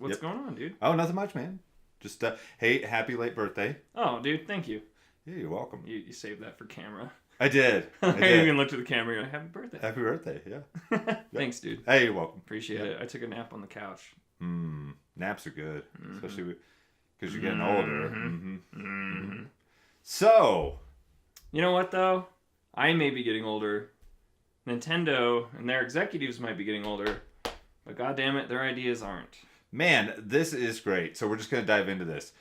What's going on, dude? Oh, nothing much, man. Just hey, happy late birthday. Oh, dude, thank you. Yeah, you're welcome. You saved that for camera. I did. I even looked at the camera. You're like, happy birthday. Happy birthday. Yeah. Thanks, dude. Hey, you're welcome. Appreciate it. I took a nap on the couch. Naps are good, especially because you're getting older. So, you know what though? I may be getting older. Nintendo and their executives might be getting older, but goddamn it, their ideas aren't. Man, this is great. So we're just going to dive into this.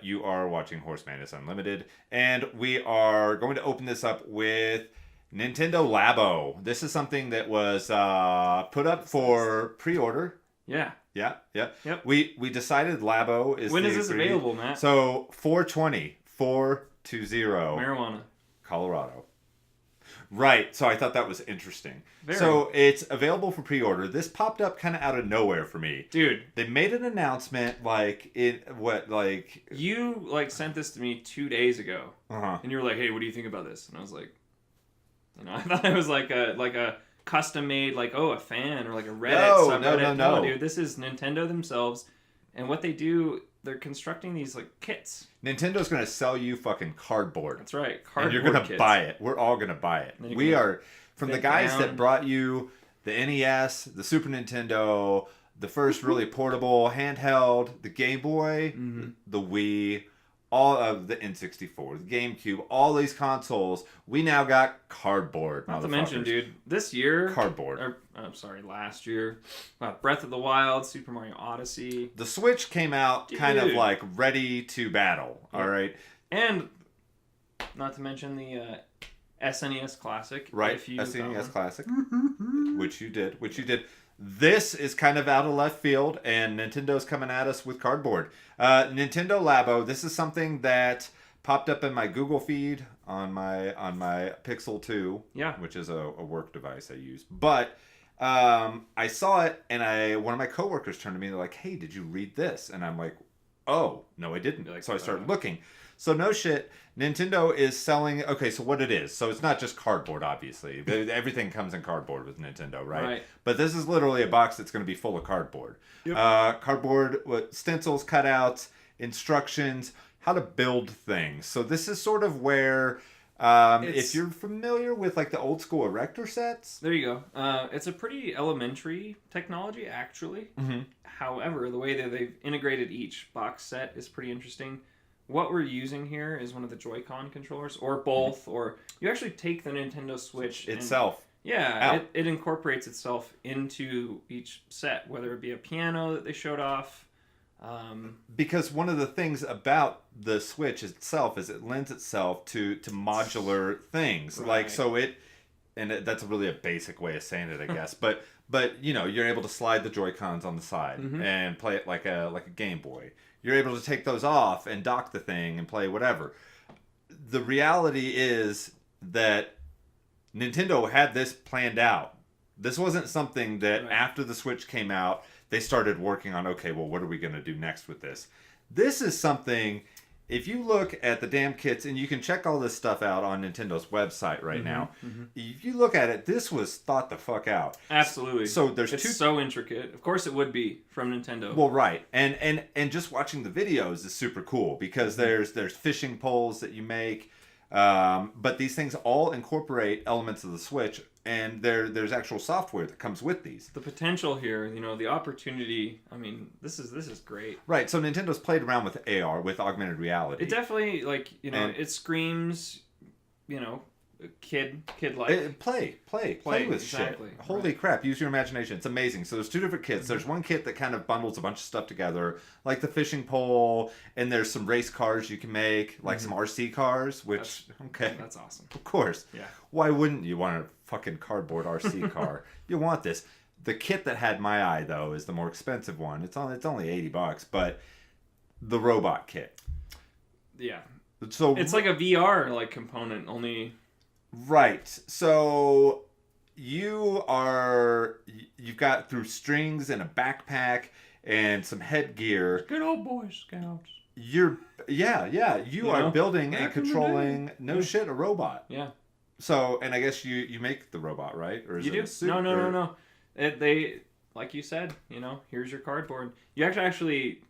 You are watching Horse Mantis Unlimited, and we are going to open this up with Nintendo Labo. This is something that was put up for pre-order. Yeah. Yep. We decided Labo is when is this available, Matt? So 420 marijuana, Colorado. Right, so I thought that was interesting. Very. So it's available for pre-order. This popped up kind of out of nowhere for me. Dude. They made an announcement You sent this to me 2 days ago. Uh-huh. And you were like, hey, what do you think about this? And I was like, I thought it was like a custom made, a fan or like a Reddit subreddit. No, dude, this is Nintendo themselves. And what they do, they're constructing these kits. Nintendo's going to sell you fucking cardboard. That's right. Cardboard. And you're going to buy it. We're all going to buy it. We are, from the guys that brought you the NES, the Super Nintendo, the first really portable handheld, the Game Boy, the Wii, all of the N64, the GameCube, all these consoles, we now got cardboard. Not to mention, dude, this year... Cardboard. Last year. Breath of the Wild, Super Mario Odyssey. The Switch came out kind of ready to battle, all right? And, not to mention the SNES Classic. Right, SNES Classic, which you did. This is kind of out of left field, and Nintendo's coming at us with cardboard. Nintendo Labo, this is something that popped up in my Google feed on my Pixel 2, which is a work device I use. But I saw it, and one of my coworkers turned to me, and they're like, hey, did you read this? And I'm like, oh, no, I didn't. So I started looking. So no shit, Nintendo is selling... Okay, so what it is. So it's not just cardboard, obviously. Everything comes in cardboard with Nintendo, right? But this is literally a box that's going to be full of cardboard. Yep. Cardboard with stencils, cutouts, instructions, how to build things. So this is sort of where... if you're familiar with the old school Erector sets... There you go. It's a pretty elementary technology, actually. However, the way that they've integrated each box set is pretty interesting. What we're using here is one of the Joy-Con controllers, or both, or you actually take the Nintendo Switch itself. It incorporates itself into each set, whether it be a piano that they showed off. Because one of the things about the Switch itself is it lends itself to modular things. Right. That's really a basic way of saying it, I guess. but you're able to slide the Joy-Cons on the side and play it like a Game Boy. You're able to take those off and dock the thing and play whatever. The reality is that Nintendo had this planned out. This wasn't something that after the Switch came out, they started working on, okay, well, what are we going to do next with this? This is something, if you look at the damn kits, and you can check all this stuff out on Nintendo's website right now, if you look at it, this was thought the fuck out. Absolutely. So it's so intricate. Of course it would be from Nintendo. Well, right. And just watching the videos is super cool because there's fishing poles that you make, but these things all incorporate elements of the Switch, and there's actual software that comes with these. The potential here, the opportunity, this is great. Right, so Nintendo's played around with AR, with augmented reality. It definitely, it screams, kid-like. Play with exactly. shit. Holy crap, use your imagination. It's amazing. So there's two different kits. There's one kit that kind of bundles a bunch of stuff together, like the fishing pole, and there's some race cars you can make, like some RC cars, which, That's awesome. Of course. Yeah. Why wouldn't you want a fucking cardboard RC car? You want this. The kit that had my eye, though, is the more expensive one. It's only $80, but the robot kit. Yeah. So it's like a VR component, only... Right. So you've got through strings and a backpack and some headgear. Good old Boy Scouts. You are building and controlling a robot. Yeah. So, and I guess you make the robot, right? Or is you it do? a suit? No. like you said, here's your cardboard. You actually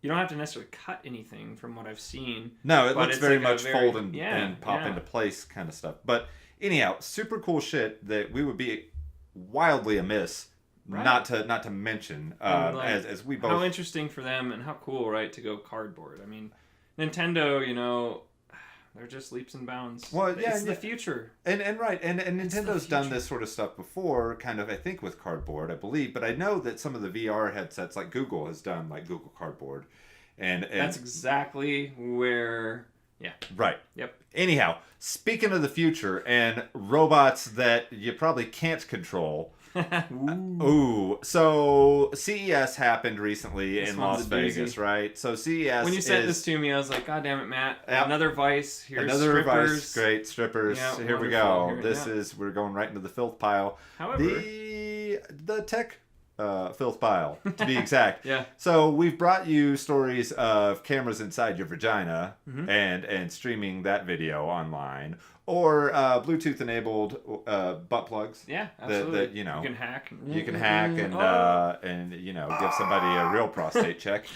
you don't have to necessarily cut anything from what I've seen. No, it looks very like much fold and pop into place kind of stuff. But anyhow, super cool shit that we would be wildly amiss not to mention as we both. How interesting for them and how cool, right, to go cardboard. I mean, Nintendo, they're just leaps and bounds. Well, yeah, it's the future. And Nintendo's done this sort of stuff before, kind of, I think, with cardboard, I believe. But I know that some of the VR headsets, like Google has done, like Google Cardboard. And that's exactly where... Yeah. Right. Yep. Anyhow, speaking of the future and robots that you probably can't control... Ooh. So CES happened recently in Las Vegas, right? So CES. When you sent this to me, I was like, "God damn it, Matt! Another Vice. Here's another strippers. Vice. Great strippers. Yeah, here we go. We're going right into the filth pile. However, the tech filth pile, to be exact. Yeah. So we've brought you stories of cameras inside your vagina and streaming that video online. Or Bluetooth-enabled butt plugs. Yeah, absolutely. That you can hack. You can hack and give somebody a real prostate check.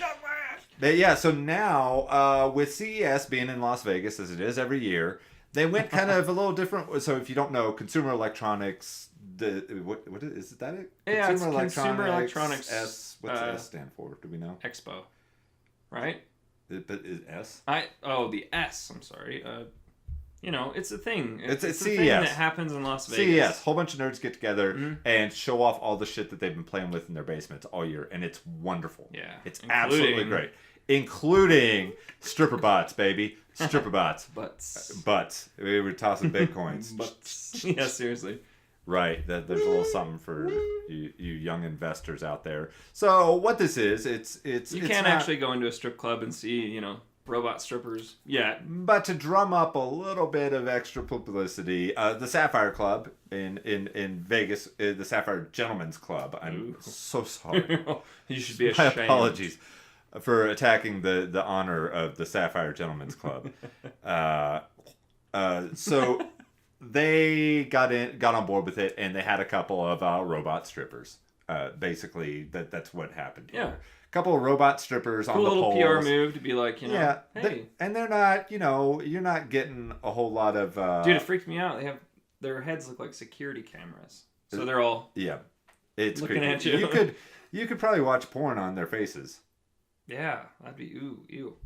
But yeah, so now with CES being in Las Vegas as it is every year, they went kind of a little different. So if you don't know, consumer electronics. What is that? It? Yeah, Consumer Electronics. S. What's S stand for? Do we know? Expo, right? But is S? The S. I'm sorry. It's a thing. It's a CES. thing that happens in Las Vegas. CES. Whole bunch of nerds get together and show off all the shit that they've been playing with in their basements all year, and it's wonderful. Yeah, it's absolutely great, including stripper bots, baby. Stripper bots. Butts. We were tossing bitcoins. Butts. Yeah, seriously. Right. There's a little something for you young investors out there. So what this is, it's you can't actually go into a strip club and see robot strippers yet. But to drum up a little bit of extra publicity, the Sapphire Club in Vegas, the Sapphire Gentlemen's Club. I'm so sorry. You should be ashamed. My apologies for attacking the honor of the Sapphire Gentlemen's Club. So they got on board with it, and they had a couple of robot strippers. Basically, that's what happened here. Yeah. Couple of robot strippers on the poles. Cool little PR move to be like, hey. And they're not, you're not getting a whole lot of... Dude, it freaked me out. Their heads look like security cameras. So they're all it's looking creepy. at you. You could probably watch porn on their faces. Yeah, that'd be ew.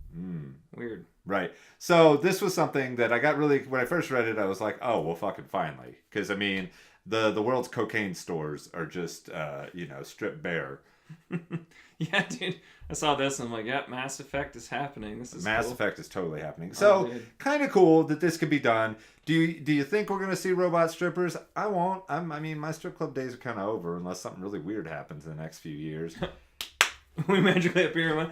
Weird. Right. So this was something that I got really... When I first read it, I was like, oh, well, fucking finally. Because, I mean, the world's cocaine stores are just, stripped bare. Yeah, dude. I saw this and I'm like, yep, Mass Effect is happening. This is Mass Effect is totally happening. So, kind of cool that this could be done. Do you think we're going to see robot strippers? I won't. I mean, my strip club days are kind of over unless something really weird happens in the next few years. We magically appear and went,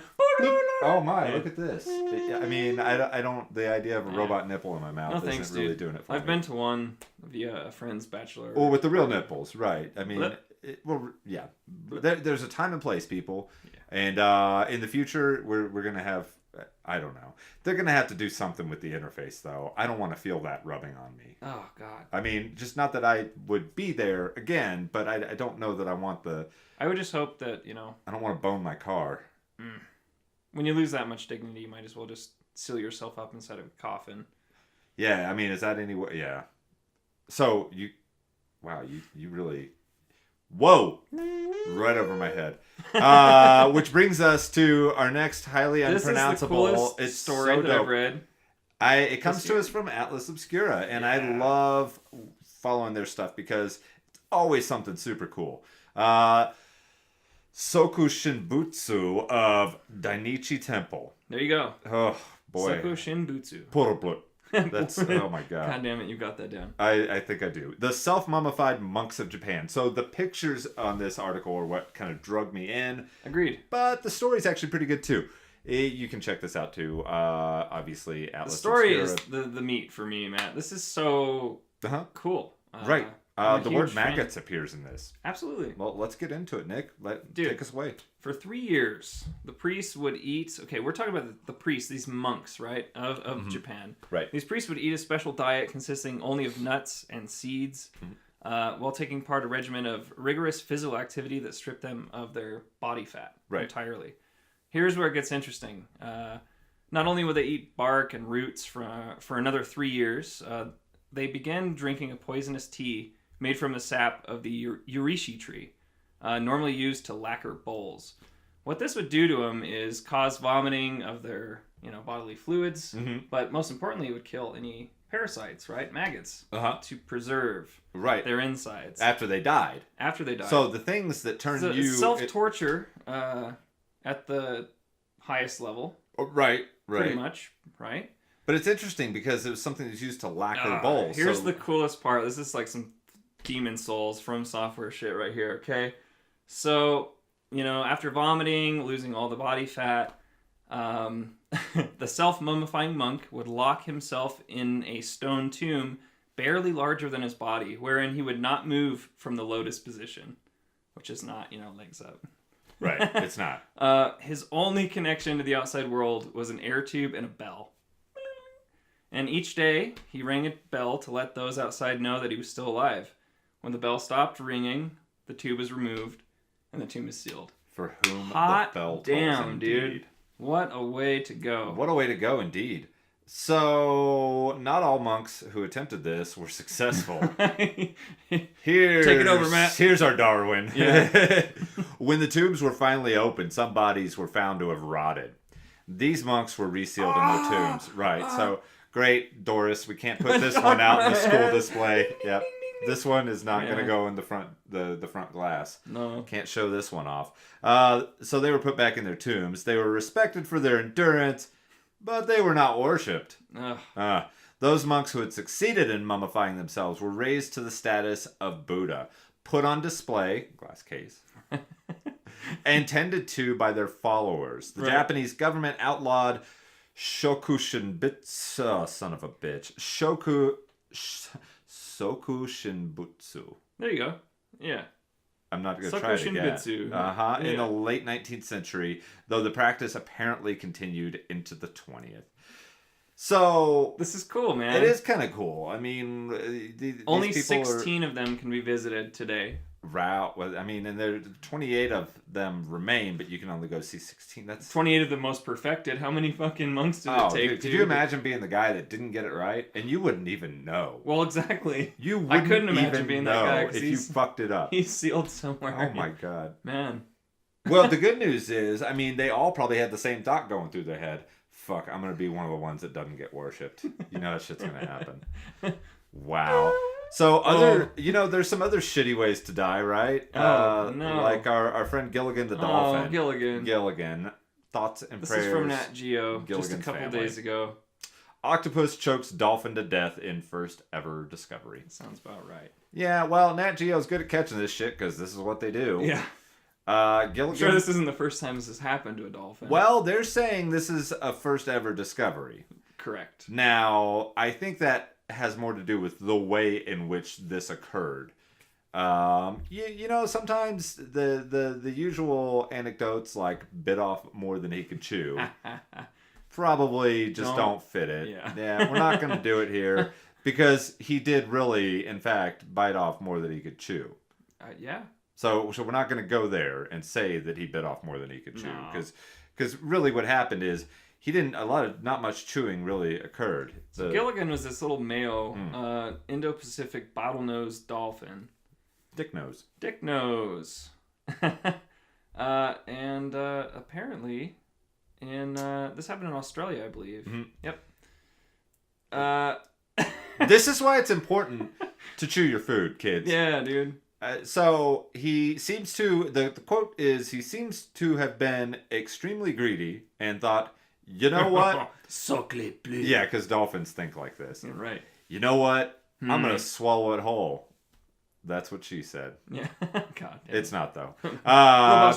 oh my, look at this. I mean, I don't, the idea of a robot nipple in my mouth isn't really doing it for me. I've been to one via a friend's bachelor. Well, with the real nipples, right. I mean... There's a time and place, people, and in the future we're gonna have, I don't know, they're gonna have to do something with the interface though. I don't want to feel that rubbing on me. Oh God. I mean, just not that I would be there again, but I don't know that I want the. I would just hope that I don't want to bone my car. When you lose that much dignity, you might as well just seal yourself up inside of a coffin. Yeah, I mean, is that any way? Yeah. So you really. Whoa! Right over my head. Which brings us to our next highly unpronounceable. This is the coolest story that I've read. It comes to us from Atlas Obscura, and I love following their stuff because it's always something super cool. Soku Shinbutsu of Dainichi Temple. There you go. Oh boy. Soku Shinbutsu. Poroblut. That's oh my god. God damn it, you got that down. I think I do. The self-mummified monks of Japan. So the pictures on this article are what kind of drug me in. Agreed. But the story's actually pretty good too. You can check this out too. Obviously, Atlas. The story Obscura. is the meat for me, Matt. This is so cool. Right. The word maggots appears in this. Absolutely. Well, let's get into it, Nick. Take us away. For 3 years, the priests would eat... Okay, we're talking about the priests, these monks, right, of Japan. Right. These priests would eat a special diet consisting only of nuts and seeds. while taking part a regimen of rigorous physical activity that stripped them of their body fat entirely. Here's where it gets interesting. Not only would they eat bark and roots for another 3 years, they began drinking a poisonous tea made from the sap of the urishi tree, normally used to lacquer bowls. What this would do to them is cause vomiting of their bodily fluids, but most importantly, it would kill any parasites, right? Maggots, to preserve their insides. After they died. So the things that turn you... It's self-torture at the highest level. Right. Pretty much, right? But it's interesting because it was something that's used to lacquer bowls. Here's the coolest part. This is like some Demon Souls from software shit right here, okay? So, after vomiting, losing all the body fat, the self-mummifying monk would lock himself in a stone tomb barely larger than his body, wherein he would not move from the lotus position, which is not, legs up. Right, it's not. His only connection to the outside world was an air tube and a bell. And each day, he rang a bell to let those outside know that he was still alive. When the bell stopped ringing, the tube was removed, and the tomb is sealed. For whom the bell tolls, indeed. Dude. What a way to go. What a way to go, indeed. So, not all monks who attempted this were successful. Take it over, Matt. Here's our Darwin. Yeah. When the tubes were finally opened, some bodies were found to have rotted. These monks were resealed in their tombs. Right, so, great, Doris. We can't put this one out in the school display. Yep. This one is not going to go in the front glass. No. Can't show this one off. So they were put back in their tombs. They were respected for their endurance, but they were not worshipped. Those monks who had succeeded in mummifying themselves were raised to the status of Buddha, put on display, glass case, and tended to by their followers. The Japanese government outlawed Shokushinbutsu, son of a bitch. Soku Shinbutsu. There you go. Yeah. I'm not going to try it again. In the late 19th century, though the practice apparently continued into the 20th. So... This is cool, man. It is kind of cool. I mean... Only 16 of them can be visited today. And there 28 of them remain, but you can only go see 16. That's 28 of the most perfected. How many fucking monks did it take? Dude, could you imagine being the guy that didn't get it right, and you wouldn't even know? Well, exactly. I couldn't imagine being that guy if you fucked it up. He's sealed somewhere. Oh my god, man. Well, the good news is, they all probably had the same thought going through their head. Fuck, I'm gonna be one of the ones that doesn't get worshipped. That shit's gonna happen. Wow. So there's some other shitty ways to die, right? Oh, no. Like our friend Gilligan the dolphin. Gilligan. Thoughts and this prayers. This is from Nat Geo, Gilligan's just a couple family. days ago. Octopus chokes dolphin to death in first ever discovery. Sounds about right. Yeah, well, Nat Geo's good at catching this shit because this is what they do. Yeah. Gilligan. I'm sure this isn't the first time this has happened to a dolphin. Well, they're saying this is a first ever discovery. Correct. Now, I think that has more to do with the way in which this occurred. Sometimes the usual anecdotes like bit off more than he could chew probably just don't fit it. Yeah, we're not going to do it here because he did really, in fact, bite off more than he could chew. Yeah. So we're not going to go there and say that he bit off more than he could chew because really what happened is not much chewing really occurred. So Gilligan was this little male Indo-Pacific bottlenose dolphin. Dick nose. And apparently, this happened in Australia, I believe. Mm-hmm. Yep. This is why it's important to chew your food, kids. Yeah, dude. So he seems to, the quote is, he seems to have been extremely greedy and thought, you know what? Yeah, because dolphins think like this. Right. You know what? I'm going to swallow it whole. That's what she said. Yeah. God damn. It's not, though.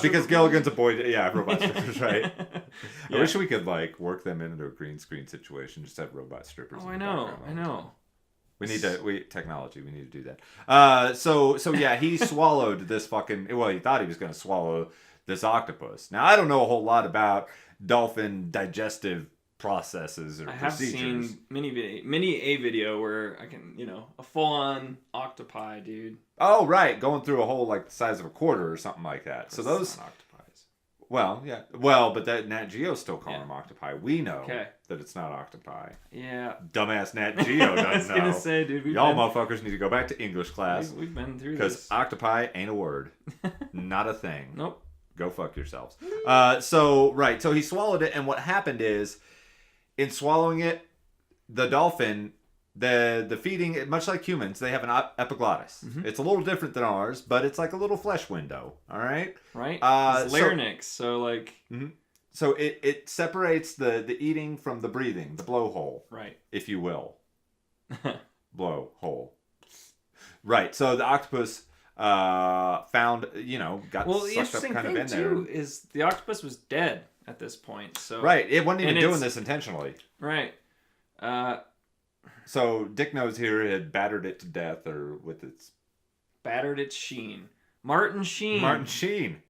Because Gilligan's a boy. Yeah, robot strippers, right? I wish we could, work them into a green screen situation. Just have robot strippers. Oh, I know. We need technology. We need to do that. So yeah, he swallowed this fucking, he thought he was going to swallow this octopus. Now, I don't know a whole lot about dolphin digestive processes or I have procedures. seen many a video where I can, a full-on octopi, dude. Oh, right. Going through a hole like the size of a quarter or something like that. So It's those... not octopi. Well, yeah. Well, but that Nat Geo still call them octopi. We know Okay. that it's not octopi. Yeah. Dumbass Nat Geo doesn't know. I was going to say, dude. Y'all motherfuckers need to go back to English class. We've been through Because this. octopi ain't a word. Not a thing. Nope. Go fuck yourselves. So he swallowed it, and what happened is, in swallowing it, the dolphin, the feeding, much like humans, they have an epiglottis. Mm-hmm. It's a little different than ours, but it's like a little flesh window. All right. Right. It's larynx. So like. Mm-hmm. So it separates the eating from the breathing, the blowhole. Right. If you will. Blowhole. Right. So the octopus found, got sucked up kind of in there. The interesting thing too is the octopus was dead at this point. So right. It wasn't even doing this intentionally. Right. So Dick Nose here had battered it to death, or with its... Battered its Sheen. Martin Sheen. Martin Sheen.